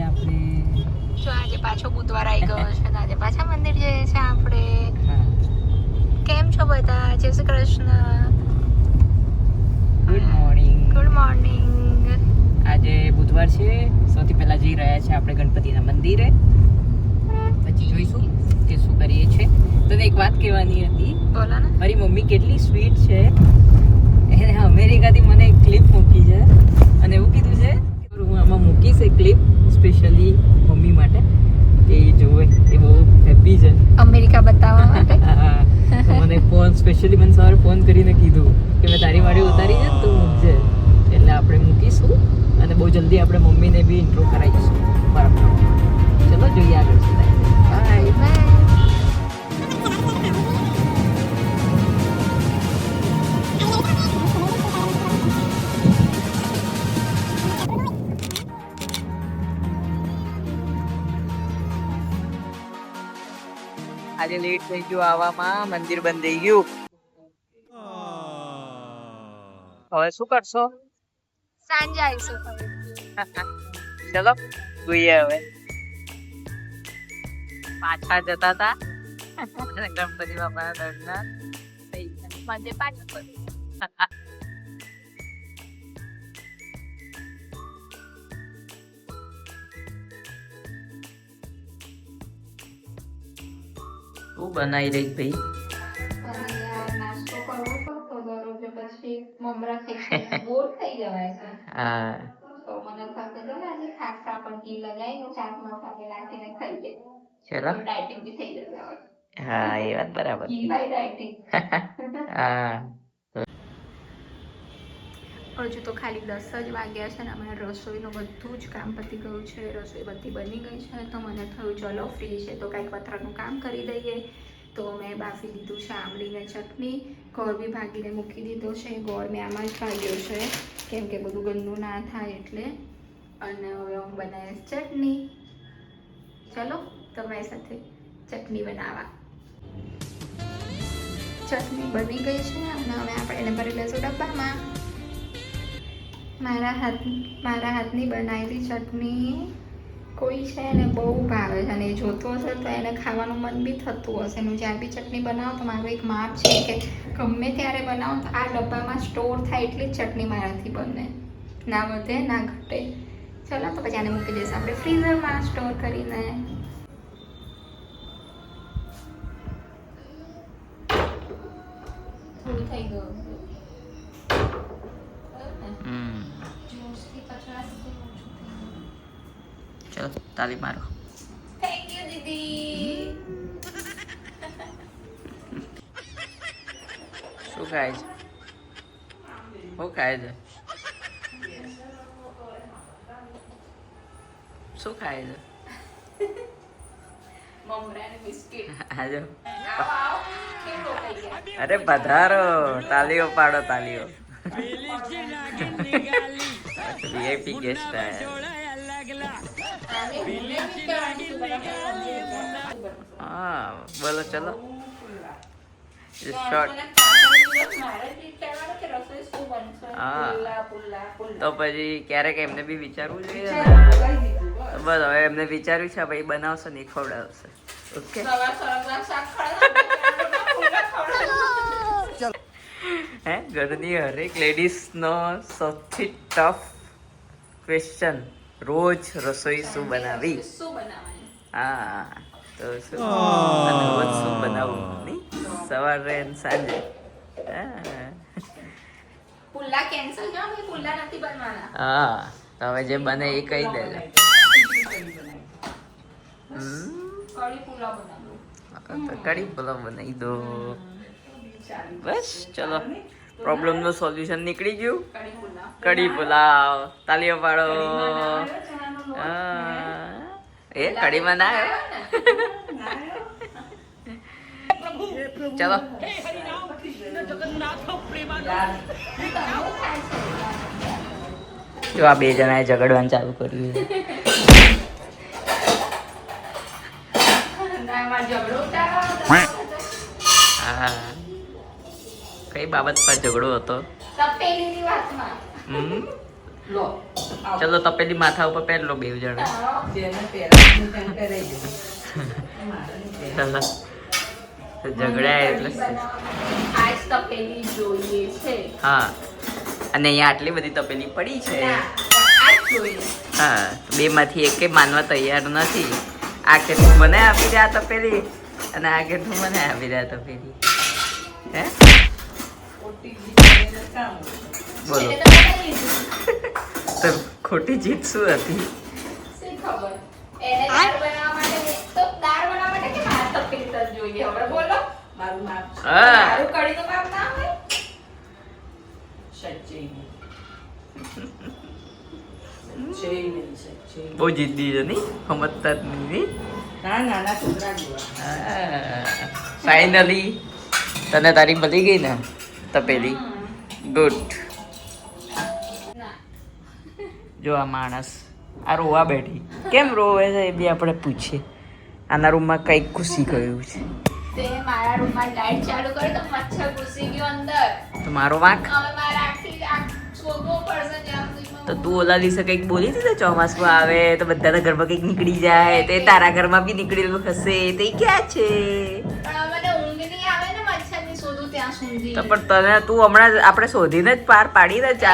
આપણે. જો આજે પાછો બુધવાર આવી ગયો છે તો આજે પાછા મંદિર જઈએ છે આપણે. કેમ છો બધા? જય Shri Krishna. Good morning. Good morning. આજે બુધવાર છે. સૌથી પહેલા જઈ રહ્યા છે આપણે ગણપતિના મંદિરે. પછી જોઈશું કે શું કરીએ છે. તને એક વાત કહેવાની હતી. બોલો ને. મારી મમ્મી કેટલી સ્વીટ છે. એને અમેરિકાથી મને એક ક્લિપ મૂકી છે અને એવું કીધું છે કે હું આમાં મૂકીશ એક ક્લિપ સ્પેશિયલી મમ્મી માટે કે એ જોવે. એ બહુ હેપી છે અમેરિકા બતાવવા માટે. તો મને સ્પેશિયલી મને સવારે ફોન કરીને કીધું કે મેં તારી વાડી ઉતારી છે તું મૂકજે. એટલે આપણે મૂકીશું અને બહુ જલ્દી આપણે મમ્મીને બી ઇન્ટ્રો કરાવીશું બરાબર. ચલો જોઈએ આગળ શું થાય. Bye bye. આજે લેટ થઈ ગયું આવવામાં. મંદિર બંધ થઈ ગયું. હવે શું કરશો? સાંજે આવીશું. ચલો જોઈએ. હવે પાછા જતા હતા ગણપતિ બાપાના દર્શન મંદિર પાછું. શું બનાવી રહી ભાઈ? નાસ્તો કરવો તો દરરોજ પછી મમરા ખાઈ બોર થઈ જવાય છે. હા તો મને થશે તો આજે ખાખરા પર ઘી લગાવીને ચાટ મસાલે નાખીને ખાઈ લે. ચલો. ડાયટિંગ બી થઈ જશે. હા એ વાત બરાબર. ઘી બાય ડાયટિંગ. હા હજુ તો ખાલી 10 જ વાગ્યા છે ને અમારે રસોઈનું બધું જ કામ પતી ગયું છે. રસોઈ બધી બની ગઈ છે તો મને થયું ચલો ફ્રી છે તો કંઈક પથરાનું કામ કરી દઈએ. તો મેં બાફી દીધું છે આંબલીને ચટણી. ગોળ બી ભાગીને મૂકી દીધો છે. ગોળ મેં આમાં જ ભાગ્યો છે કેમ કે બધું ગંદુ ના થાય એટલે. અને હવે હું બનાવીશ ચટણી. ચલો તમારી સાથે ચટણી બનાવવા. ચટણી બની ગઈ છે અને હવે આપણે એને ભરી લઈશું ડબ્બામાં. મારા હાથની બનાવેલી ચટણી કોઈ છે ને બહુ ભાવે છે અને એ જોતો હશે તો એને ખાવાનું મન બી થતું હશે. હું જ્યાં બી ચટણી બનાવું તો મારું એક માપ છે કે ગમે ત્યારે બનાવું તો આ ડબ્બામાં સ્ટોર થાય એટલી જ ચટણી મારાથી બને. ના વધે ના ઘટે. ચલો તો પછી આને મૂકી દઈશું આપણે ફ્રીઝરમાં સ્ટોર કરીને. થોડું થઈ ગયું. ચલો તાલી મારો. થેન્ક યુ દીદી. શું ખાય છે? શું ખાય છે? શું ખાય છે? મમરા અને બિસ્કિટ. આજો. આવો કેમ રોકાઈ ગયા? અરે પધારો. તાલીઓ પાડો તાલીઓ. વીઆઈપી ગેસ્ટ હા બોલો ચલો. શોર્ટ. હા તો પછી ક્યારેક એમને બી વિચારવું જોઈએ ને. બસ હવે એમને વિચાર્યું છે ભાઈ બનાવશે ને ખવડાવશે. ઓકે હે ઘરની હરેક લેડીઝનો સૌથી ટફ ક્વેશ્ચન રોજ રસોઈ શું બનાવી. હા તો શું અને રોજ શું બનાવવું નહીં સવારે અને સાંજે. પુલ્લા કેન્સલ જો ભાઈ પુલ્લા નથી બનવાના. હા તો હવે જે બને એ કહી દેજો. કઢી પુલાવ બનાવો. તો કઢી પુલાવ બનાવી દો. બસ ચલો પ્રોબ્લેમનું સોલ્યુશન નીકળી ગયું. કઢી પુલાવ. તાલીઓ પાડો. એ કઢીમાં ના આવ્યો. ચલો જો આ બે જણાએ ઝઘડવાનું ચાલુ કર્યું. હા કઈ બાબત પર ઝઘડો હતો? તપેલીની વાતમાં. લો ચલો તપેલી માથા ઉપર પહેર લો બે જણા. જેને પહેરવાનું તેને પહેરાઈ દેવું. મારે નહીં પહેરવું. ચલો તો ઝઘડ્યા એટલે આજ તપેલી જોઈએ છે. હા અને અહીંયા આટલી બધી તપેલી પડી છે. ના, પણ આજ જોઈએ. હા બે માંથી એકે માનવા તૈયાર નથી. આ કે તું મને આપી દે આ તપેલી અને આ કે તું મને આપી દે આ તપેલી. હે ખોટી જીભને કામ હોય. બોલો એને તો બનાવી લીધું. તો ખોટી જીત શું હતી? શી ખબર? એને દાળ બનાવવા માટે તો દાળ બનાવવા માટે કે મારે તપેલી જ જોઈએ. હવે બોલો. મારું માપ છે. હા મારું કઢીનું માપ ના હોય? સચ્ચી નહીં. સચ્ચી નહીં, સચ્ચી નહીં. બહુ જીદ્દી છે નહીં સમજતા જ નહીં. ના નાના છોકરા જેવા. ફાઇનલી તને તારી મળી ગઈ ને તપેલી. ગુડ. ના. જો આ માણસ આ રોવા બેઠી કેમ રોવે છે એ બી આપણે પૂછીએ. આના રૂમમાં કંઈક ઘૂસી ગયું છે. તે મારા રૂમમાં લાઈટ ચાલુ કરી તો મચ્છર ઘૂસી ગયો અંદર. તો મારો વાંક. હવે મારે આખી આ શોધવો પડશે જ્યાં સુધીમાં તો તું ઓલા દિવસે કંઈક બોલી હતી ને ચોમાસું આવે તો બધાના ઘરમાં કંઈક નીકળી જાય તે તારા ઘરમાં બી નીકળેલું હશે તે ક્યાં છે? પણ હવે મને ઊંઘ નહીં આવે ને મચ્છરની શોધું ત્યાં સુધી. તો પણ તને તું હમણાં જ આપણે શોધીને જ પાર પાડીને જ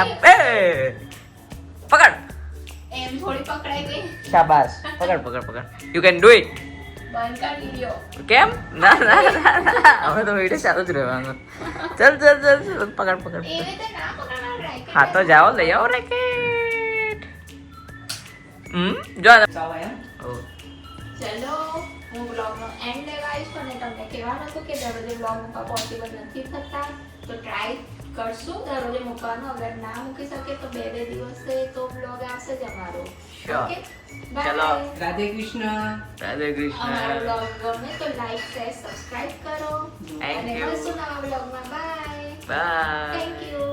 પકડ. એમ થોડી પકડાઈ ગઈ. શાબાશ પકડ પકડ પકડ યુ કેન ડુ ઇટ. બંધ કરી દીધો. કેમ? ના ના ના ના હવે તો વિડીયો ચાલુ જ રહેવાનું. ચલ ચલ ચલ ચલ પકડ પકડ. એવી રીતે ના પકડવાનું રાખ્યું. હા તો જાઓ લઈ આવો રેકેટ. જો ચાલો એમ. ઓ ચલો હું બ્લોગનો એન્ડ લેવા આવીશ પણ એ તમને કહેવાનું હતું કે દરરોજે બ્લોગ મૂકવા પોસિબલ નથી થતા તો ટ્રાય કરશું દરરોજે મૂકવાનું. અગર ના મૂકી શકે તો બે દિવસે તો બ્લોગ આવશે જ અમારો. Sure. ઓકે ચલો. રાધે કૃષ્ણ. રાધે અમારો કૃષ્ણ. બ્લોગ ગમે તો લાઈક શેર સબસ્ક્રાઇબ કરો Thank અને you. મળશું નવા બ્લોગમાં. બાય. બાય. Thank you.